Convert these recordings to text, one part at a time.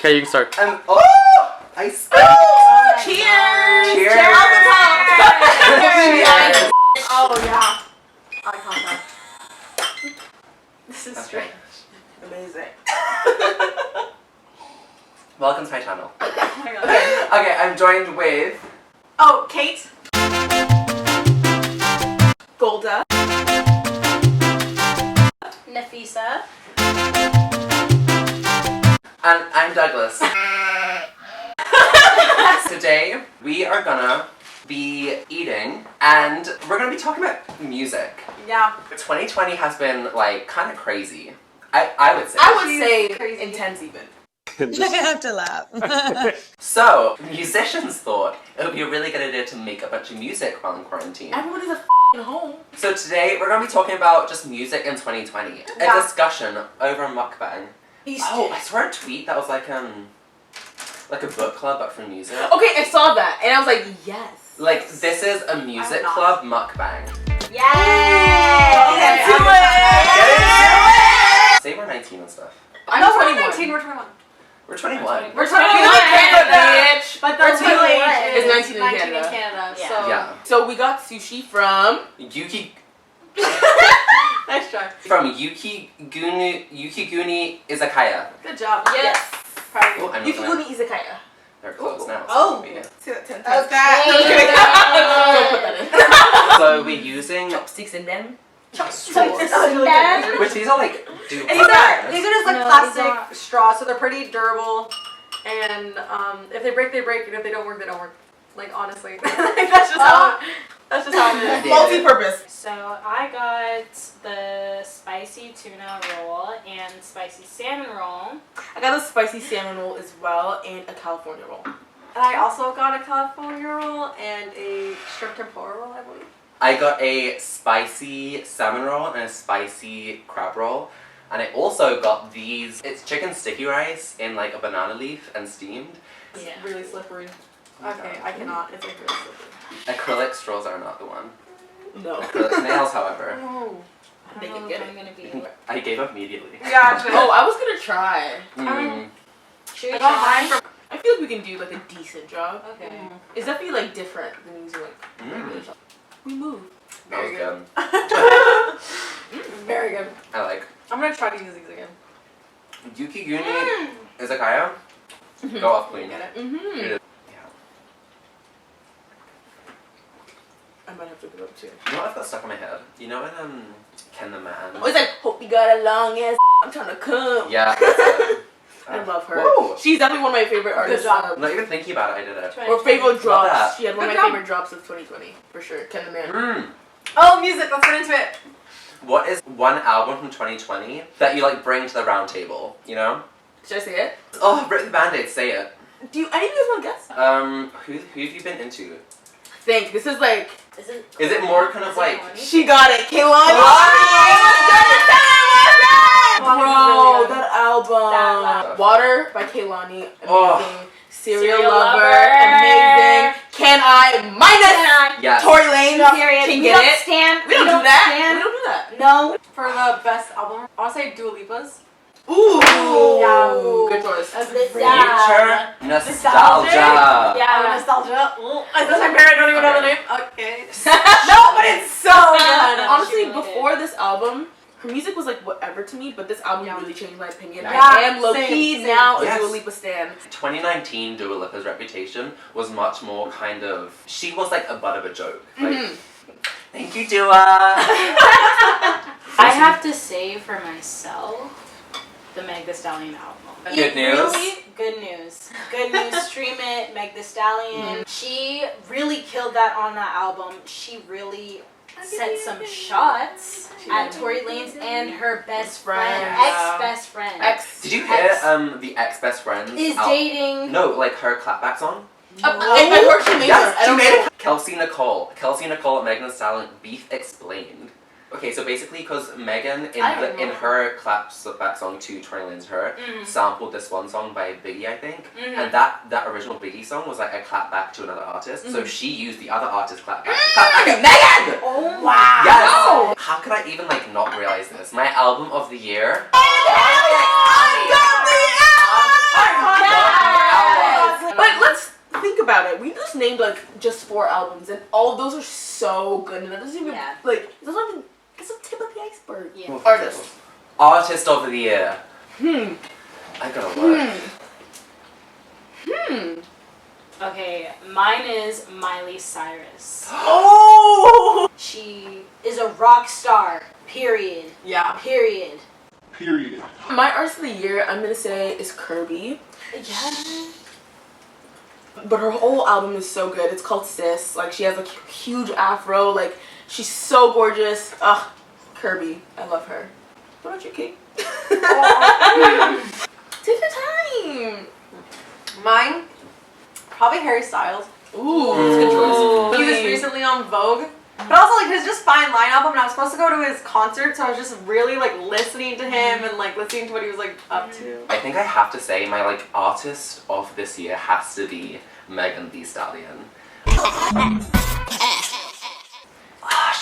Okay, you can start. I spilled. Cheers! Cheers! Cheers! On the top! Cheers! Oh yeah. Eye contact. This is strange. Amazing. Welcome to my channel. Oh my god. Okay, I'm joined with Oh, Kate. Golda. Nafeesa. and I'm Douglas. Today we are gonna be eating and we're gonna be talking about music. Yeah. 2020 has been like kind of crazy. I would say. I would say Crazy. intense even. I have to laugh. So, musicians thought it would be a really good idea to make a bunch of music while in quarantine. Everybody's a f***ing home. So today we're gonna be talking about just music in 2020. Yeah. A discussion over Mukbang. Oh, I saw a tweet that was like a book club but for music. Okay, I saw that and I was like, yes. Like this is a music not. club mukbang. Yay! Okay, Get do into it! Say we're 19 and stuff. I'm No, we're 21. 19, we're 21. We're 21. We're 21. Bitch. But We're the legal 21. age It's is 19 in 19 Canada. in Canada. Yeah. So Yeah. So we got sushi from nice try. From Yukiguni Izakaya. Good job. Yes. Oh, I'm not gonna- Yukiguni Izakaya. They're closed now. Oh. So it'll See that 10 Okay. times. Don't put that in. be- So we're using Chopsticks in them. Bad. which these are like dupe. These are just like No, plastic straws, so they're pretty durable. And if they break, they break, and if they don't work, they don't work. Like honestly, that's just how it is. Multi-purpose. So I got the spicy tuna roll and spicy salmon roll. I got a spicy salmon roll as well and a California roll. And I also got a California roll and a shrimp tempura roll, I believe. I got a spicy salmon roll and a spicy crab roll. And I also got these, it's chicken sticky rice in like a banana leaf and steamed. Yeah. Really slippery. Okay, I cannot. It's like really slippery. Acrylic straws are not the one. No. Acrylic nails, however. Oh. I They don't can know get if it. I'm gonna be. I gave up immediately. Gotcha. Oh, I was gonna try. Should we I got try? mine from. I feel like we can do like a decent job. Okay. It's definitely like different than using like regular stuff. We move. That was good. Very good. I like. I'm gonna try to use these again. Yukiguni Izakaya. Go off queen. Get it? Mm-hmm. Yeah. I might have to go up too. You know what got stuck in my head? You know when Ken the Man? Oh, it's like, hope you got a long ass. I'm trying to come. Yeah. That's it. I love her. Whoa. She's definitely one of my favorite artists. job. I'm not even thinking about it. I did it. Or favorite drops. that. She had one of Good my job. favorite drops of 2020 for sure. Ken the Man. Mm. Oh, music. Let's get into it. What is one album from 2020 that you like bring to the round table? You know? Should I say it? Oh, rip the Band-Aid. Say it. Do you? Any of you guys want to guess? Who have you been into? Think this is like. Is it? Is it more kind of Is it like? Lonnie? She got it, Kaylani. Bro, that album. That album. Water by Kaylani. Amazing. Oh. Serial Serial Lover. Lover. Amazing. Can I minus Yes. Tory Lanez? Period. Can We get don't it. stand. We don't do that. stand. We don't do that. No. For the best album, I want to say Dua Lipa's. Ooh. Yeah. Good choice. That's Future nostalgia. Yeah. Nostalgia. That's my favorite. I don't even know the name. Okay. No, but it's so good. Honestly, She really before this album, her music was like whatever to me, but this album Yeah. really changed my opinion. Yeah, I am low-key same. now a Yes. Dua Lipa stan. 2019 Dua Lipa's reputation was much more kind of. She was like a butt of a joke. Like, thank you, Dua. I have to say for myself, the Meg Thee Stallion album. Good news? Really, good news. Good news. Stream it. Meg Thee Stallion. She really killed that on that album. She really set some shots at Tory Lanez and her best friend, Yeah. ex-best friend. Did you hear the ex-best friends? Is dating. No, like her clapback song. I heard she made Yes, her. I she don't made know. it. Kelsey Nicole and Megan Thee Stallion Beef Explained. Okay, so basically, because Megan in her clapback song to Tory Lanez Her sampled this one song by Biggie, I think, and that original Biggie song was like a clapback to another artist. So she used the other artist's clapback to clapback at Megan. Oh wow. Yes. How could I even like not realize this? My album of the year. I got the just named like just 4 albums, and all of those are so good. And that doesn't even like it's not even it's a tip of the iceberg. Yeah. Artist of the year. I gotta look. Okay, mine is Miley Cyrus. Oh! She is a rock star. Period. Yeah. Period. My artist of the year, I'm gonna say, is Kirby. Yeah. But her whole album is so good. It's called Sis. Like, she has like huge afro. Like, she's so gorgeous. Ugh, Kirby. I love her. What about you, Kate? Take your time. Mine, probably Harry Styles. Ooh, that's a good choice. He was recently on Vogue. But also, like, his Just Fine Line album, and I was supposed to go to his concert, so I was just really, like, listening to him and, like, listening to what he was, like, up to. I think I have to say my, like, artist of this year has to be Megan Thee Stallion.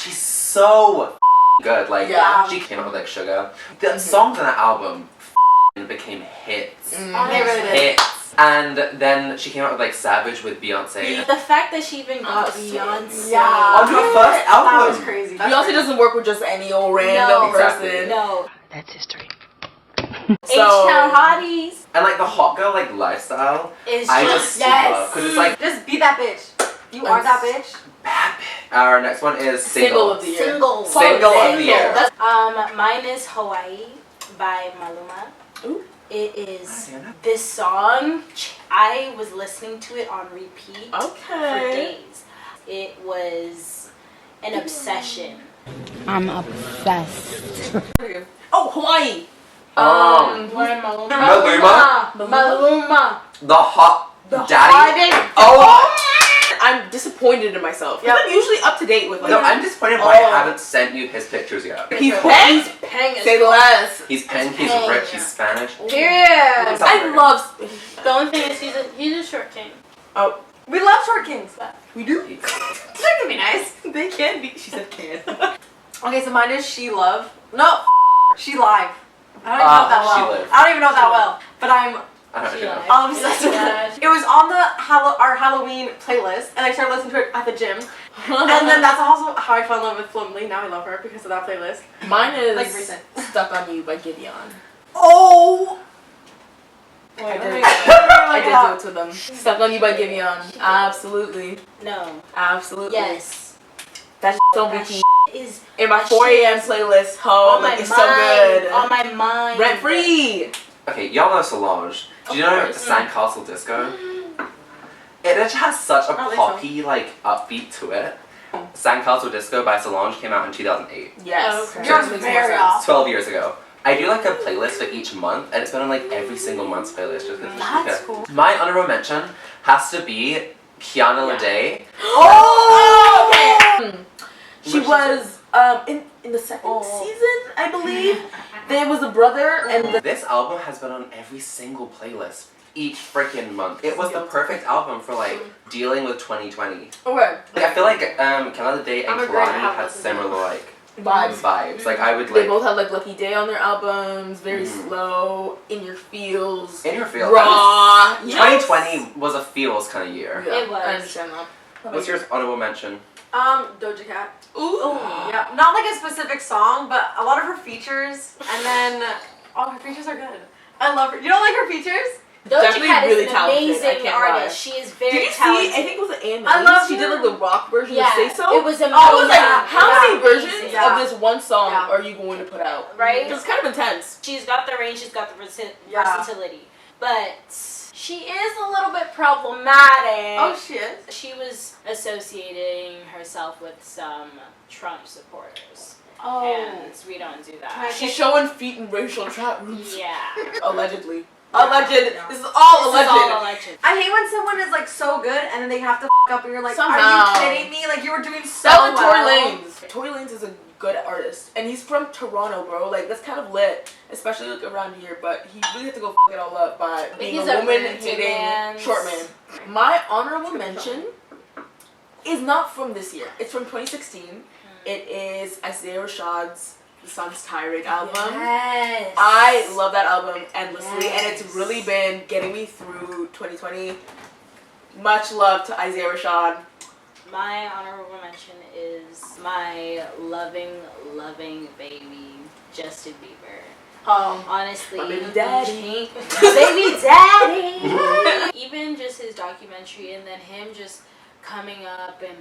She's so good. Like, she came out with, like, Sugar. The songs on that album became hits. They really did. Hits. And then she came out with like Savage with Beyonce. The fact that she even got Beyonce on her first album. That was crazy. Beyonce doesn't work with just any old random person. No. That's history. H-Town Hotties And like the hot girl like lifestyle is I just just love because it's like Just be that bitch. You are that bitch. bad bitch. Our next one is Single of the year. Single. Single of the year. Mine is Hawaii by Maluma. Ooh. It is this song. I was listening to it on repeat for days. It was an obsession. I'm obsessed. Oh, Hawaii. Maluma. The hot daddy. Hot Oh. I'm disappointed in myself. I'm usually up to date with like. No, I'm disappointed why I haven't sent you his pictures yet. He's paying. Say less. He's pink, he's rich, he's Spanish. Yeah. I love. The only thing is he's a short king. Oh, We love short kings. we do. That can be nice. They can be. She said can. Okay, so mine is She Love. No, She Live. I don't even know that She well. Live. I don't even know that well. But I'm I don't know. obsessed with it. It was on the our Halloween playlist, and I started listening to it at the gym. And then that's also how I fell in love with Flimley. Now I love her because of that playlist. Mine is Like recent. Stuck on You by Gideon. Oh! I did. Wait, I did do it to them. Stuck on You by Gideon. Absolutely. No. Absolutely. Yes. That's on That repeat. is In my 4 a.m. playlist. Oh, on my like, it's mind. so good. On my mind. Rent free. Okay, y'all know Solange. Do you know Sandcastle Disco? It just has such a poppy, like, upbeat to it. Sandcastle Disco by Solange came out in 2008. Yes. Okay. You're Makes more very sense. off. 12 years ago. I do like a playlist for each month, and it's been on like every single month's playlist just because That's cool. My honourable mention has to be Kiana Lede. Oh, okay. She Which was in the second season, I believe. There was a brother and the This album has been on every single playlist each freaking month. It was the perfect album for like dealing with 2020. okay. Like, I feel like Kiana Lede and I'm agreeing, I Kalani have had listened to similar like vibes. Like I would They like both had like Lucky Day on their albums, very slow, in your feels, in your field. raw. 2020 was a feels kind of year. Yeah, It was. I understand that. What's your honorable mention? Doja Cat. Ooh. Yeah, not like a specific song, but a lot of her features, and then her features are good. I love her. You don't like her features? Doja Definitely Cat really is an talented, I amazing can't artist. lie. She is very Did you talented. see? I think it was an Anne. I love She did her. like the rock version Yeah, of Say So. it was amazing. I was like, Yeah, how yeah, many versions yeah. of this one song Yeah. are you going to put out? Right? It's kind of intense. She's got the range, she's got the Yeah. versatility. But she is a little bit problematic. Oh, she is. She was associating herself with some Trump supporters. Oh. And we don't do that. She's showing feet in racial chat rooms. Yeah. Allegedly. Alleged. This is all This is alleged. all alleged. I hate when someone is like so good and then they have to up and you're like, Somehow. are you kidding me? Like you were doing so That was well. Tory Lanez. Tory Lanez is a good artist, and he's from Toronto, bro. Like that's kind of lit, especially like around here. But he really had to go f it all up by being he's a a woman rude hating man. short man. My honorable mention is not from this year. It's from 2016. It is Isaiah Rashad's The Sun's Tirade album. Yes. I love that album endlessly, and it's really been getting me through 2020. Much love to Isaiah Rashad. My honorable mention is my loving baby, Justin Bieber. Honestly, my baby daddy. Baby daddy. Even just his documentary and then him just coming up and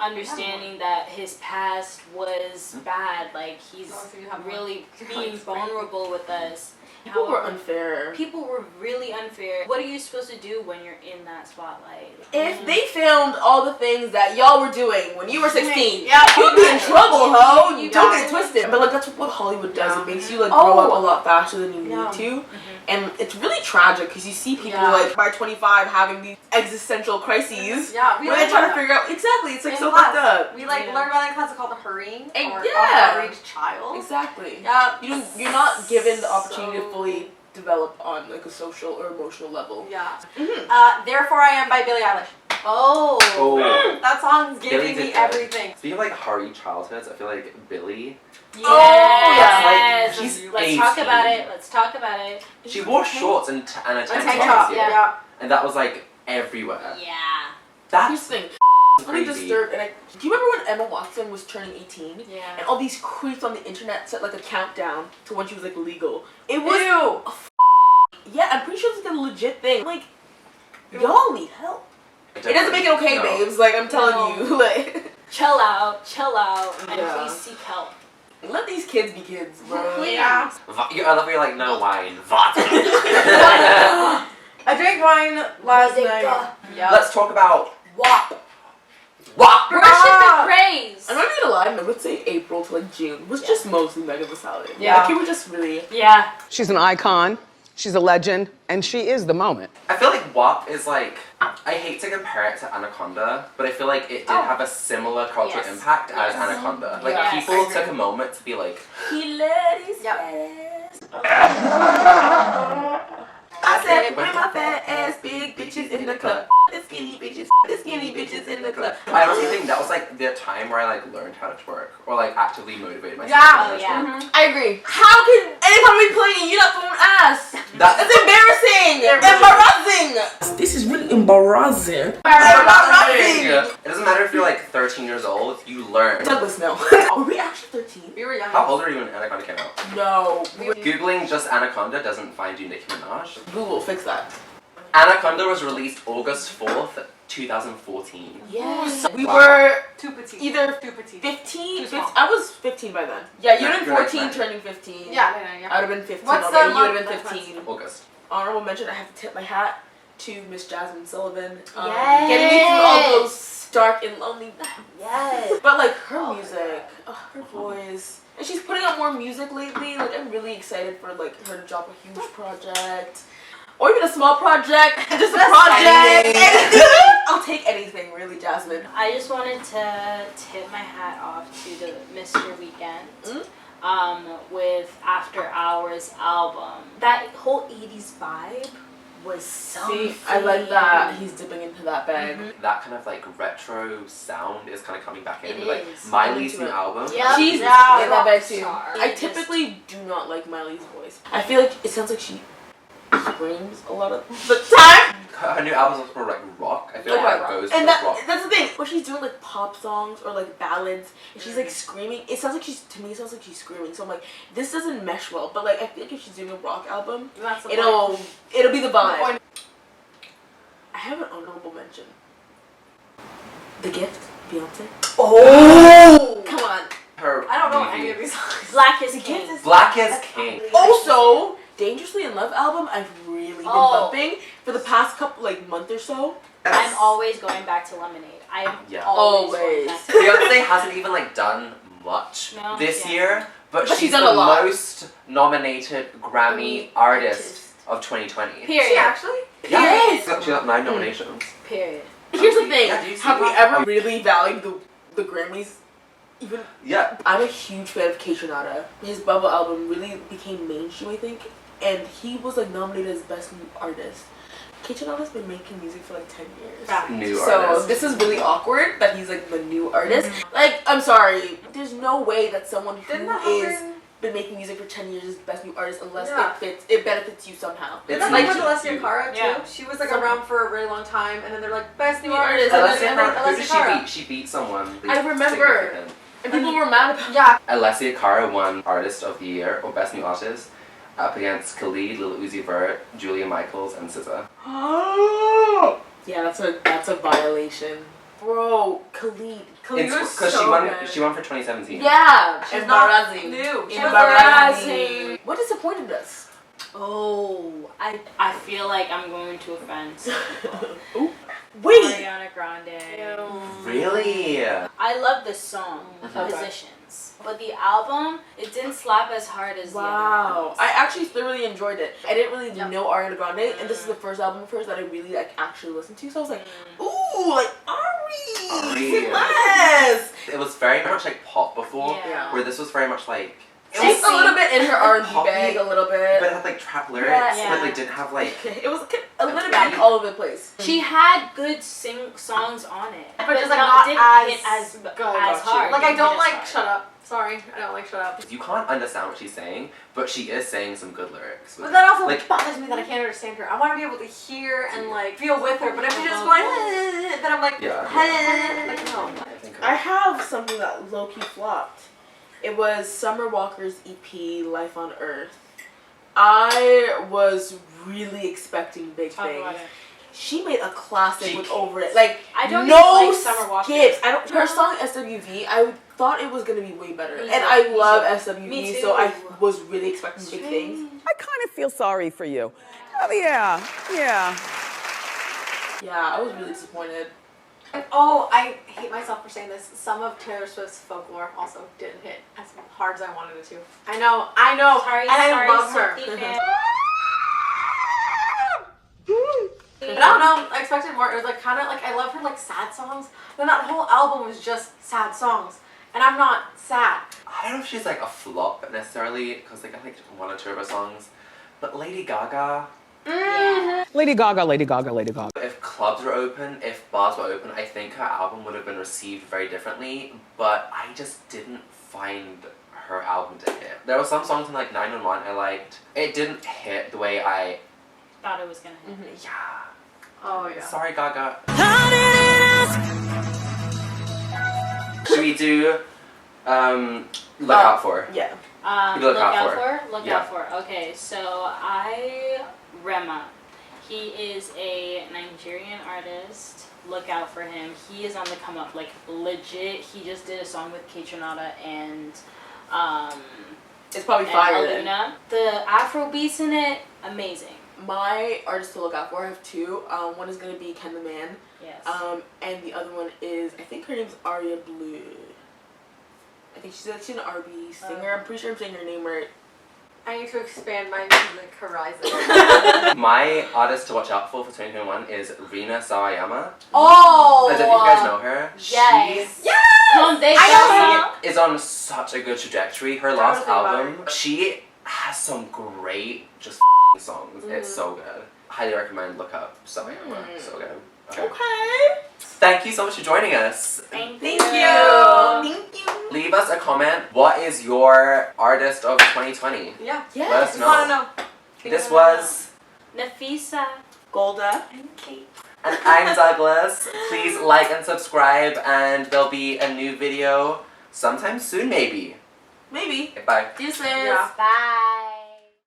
understanding that his past was bad. Like, he's really being vulnerable with us. People were unfair. People were really unfair. What are you supposed to do when you're in that spotlight? If they filmed all the things that y'all were doing when you were 16, Yeah, you'd be in trouble, ho. You Don't got get it it. twisted. But like that's what Hollywood does. Yeah. It makes you like grow up Oh. a lot faster than you Yeah. need to, and it's really tragic because you see people Yeah. like by 25 having these existential crises. Yeah, we Where they're learned trying to about figure out exactly. It's like in so class. fucked up. We like Yeah. learned about in class called hurrying And or yeah. a hurried child. Exactly. Yeah, You're not given the opportunity to So- fully develop on like a social or emotional level. Yeah. Mm-hmm. Therefore I Am by Billie Eilish. Oh. Oh. That song's Billie giving did me good. everything. Speaking of like hurry childhoods, I feel like Billie, Yes. Like, she's Let's talk 18. about it. Let's talk about it. she wore shorts and a A tank tank top top, this year. yeah. And that was like everywhere. Yeah. Here's That's the thing. Really crazy. disturbed. And do you remember when Emma Watson was turning 18? Yeah. And all these creeps on the internet set like a countdown to when she was like legal. It was Ew. yeah. I'm pretty sure it's like a legit thing. Like y'all need help. It doesn't make it okay, No. babes. Like I'm telling No. you, like Chill out, and Yeah. please seek help. let these kids be kids, bro. Yeah. I love how you're like, no wine, vodka. I drank wine last night. Yeah. Let's talk about WAP. WAP. Worship and praise. I'm not gonna lie. I would say April to like June was just mostly Megan Thee Stallion. Yeah. Like, people just really. Yeah. She's an icon, she's a legend, and she is the moment. I feel like WAP is like, I hate to compare it to Anaconda, but I feel like it did have a similar cultural Yes. impact as Anaconda. Like Yes. people took a moment to be like, He let his Yep. I said, bring my fat ass big bitches in the club. The skinny bitches in the club. I honestly think that was like the time where I like learned how to twerk or like actively motivated myself. Yeah. to learn how to Yeah. twerk. I agree. How can anytime we playing you're not throwing ass? That's That's embarrassing. Embarrassing. This is really embarrassing. embarrassing. It doesn't matter if you're like 13 years old, you learn. Douglas, no. Are we actually 13? We were young. How old are you when Anaconda came out? No. Googling just Anaconda doesn't find you Nicki Minaj. Google, fix that. Anaconda was released August 4th, 2014. Yes. We Wow. were Too petite. either Too petite. 15. Too small. I was 15 by then. Yeah, you'd Yeah, have been you're like 14 nine. turning 15. Yeah. I would have been 15 What's the already. You would have month? been 15. August. Honorable mention, I have to tip my hat to Miss Jasmine Sullivan. Yes. Getting me through all those dark and lonely nights. Yes. But like her music, her voice, and she's putting out more music lately. Like I'm really excited for like her to drop a huge project, or even a small project, just a project. Anything. I'll take anything, really, Jasmine. I just wanted to tip my hat off to the Mr. Weeknd. With After Hours album. That whole 80s vibe was something. See, I like that he's dipping into that bag. That kind of like retro sound is kind of coming back in. It Like is. Miley's Into new it. album. Yep. She's Yeah. in that bag too. Rockstar. I It just- typically do not like Miley's voice. I feel like it sounds like she screams a lot of the time. Her new album's also more like rock. I feel Yeah, like that rock. goes And with rock. that's the thing. When she's doing like pop songs or like ballads, and she's like screaming, it sounds like it sounds like she's screaming. So I'm like, this doesn't mesh well. But like, I feel like if she's doing a rock album, That's the it'll be the vibe. point. I have an honorable mention. The Gift, Beyonce. Oh! Come on. Her I don't know movie. any of these songs. Black is The King. Gift is Black is King. also Dangerously in Love album. I've really been Oh. bumping for the past couple like month or so. I'm always going back to Lemonade. I'm Yeah. always going Always. back to Beyonce hasn't even like done much No, this yeah. year, but But she's she's done the a lot. most nominated Grammy artist of 2020. She Period. actually? Yeah, Yes. she got 9 nominations. Period. Here's the thing. Yeah, do you see Have we that? ever really valued the Grammys? Even Yeah, I'm a huge fan of K Tronada. His Bubble album really became mainstream, I think, and he was like nominated as Best New Artist. K Tronada's been making music for like 10 years. Fact. new So artist. this is really awkward that he's like the new artist. Like, I'm sorry, there's no way that someone who Didn't that is happen? been making music for 10 years as best new artist unless Yeah. it benefits you somehow. It's That's like with legit. Alessia Cara too. Yeah. She was like around for a really long time, and then they're like best new New artist. artist. And Alessia then Cara, who did Alessia Cara. she beat? She beat someone. I remember. significant. And people were mad about Yeah. Alessia Cara won Artist of the Year or Best New Artist up against Khalid, Lil Uzi Vert, Julia Michaels, and SZA. Yeah, that's a violation. Bro, Khalid. Khalid was Because so good. she won for 2017. Yeah, She's not embarrassing. new. She was Embarrassing. What disappointed us? Oh, I feel like I'm going to offend some people. Wait. Ariana Grande. Really? I love the song, Positions. But the album, it didn't slap as hard as the other Wow, ones. I actually thoroughly enjoyed it. I didn't really Yep. know Ariana Grande, and this is the first album of hers that I really like actually listened to. So I was like, ooh, like Ari, yes. It was very much like pop before, Yeah. where this was very much like. It She's was a little bit in her R&B Poppy, bag, a little bit. But it had like trap lyrics, Yeah. but like didn't have like. It was a little bit all over the place. She had good songs on it, But just like not didn't as hit as good. hard. Like I Didn't don't hit like as Shut hard. Up. Sorry, I don't like Shut Up. You can't understand what she's saying, but she is saying some good lyrics. But that also like, bothers me that I can't understand her. I want to be able to hear and like feel with her, but if she's just going, then I'm like, Yeah. like no. I have something that low-key flopped. It was Summer Walker's EP, Life on Earth. I was really expecting big Talk about things. it. She made a classic She- with Over It. Like, I don't no even like Summer Walker. skips. Her song SWV, I thought it was gonna be way better. Me And too. I Me love too. SWV, Me so I too. was really expecting big things. I kind of feel sorry for you. Oh, yeah. Yeah, I was really disappointed. Oh, I hate myself for saying this. Some of Taylor Swift's folklore also didn't hit as hard as I wanted it to. I know, Sorry, and I love her. Swiftie fan. But I don't know, I expected more. It was like kind of like, I love her like sad songs. Then that whole album was just sad songs. And I'm not sad. I don't know if she's like a flop necessarily, because like I like one or two of her songs, but Lady Gaga. Lady Gaga. If clubs were open, if bars were open, I think her album would have been received very differently, but I just didn't find her album to hit. There were some songs in like 911 I liked. It didn't hit the way I. Thought it was gonna hit. Yeah. Oh yeah. Sorry, Gaga. Should we do Look Out For? Yeah. Look out for. Look Yeah. out for. Okay, so Rema. He is a Nigerian artist. Look out for him. He is on the come up, like legit. He just did a song with Kaytranada and It's probably and fire then. Aluna. The Afro beats in it, amazing. My artists to look out for, I have two. One is going to be Ken the Man. Yes. And the other one is, I think her name's Aria Blue. I think she's an R&B singer. I'm pretty sure I'm saying her name right. I need to expand my music horizon. My artist to watch out for 2021 is Rina Sawayama. Oh! I don't know if you guys know her. Yes. She's Foundation. is on such a good trajectory. Her Trying last to think about album, she has some great just songs. It's so good. Highly recommend Look Up Sawayama. So good. Okay. Thank you so much for joining us. Thank Thank you. you. Leave us a comment. What is your artist of 2020? Yeah. Let us I know. want to know. This was, Nafeesa. Golda. And Kate. and I'm Douglas. Please like and subscribe, and there'll be a new video sometime soon, maybe. Maybe. Okay, bye. Deuces. Yeah. Bye.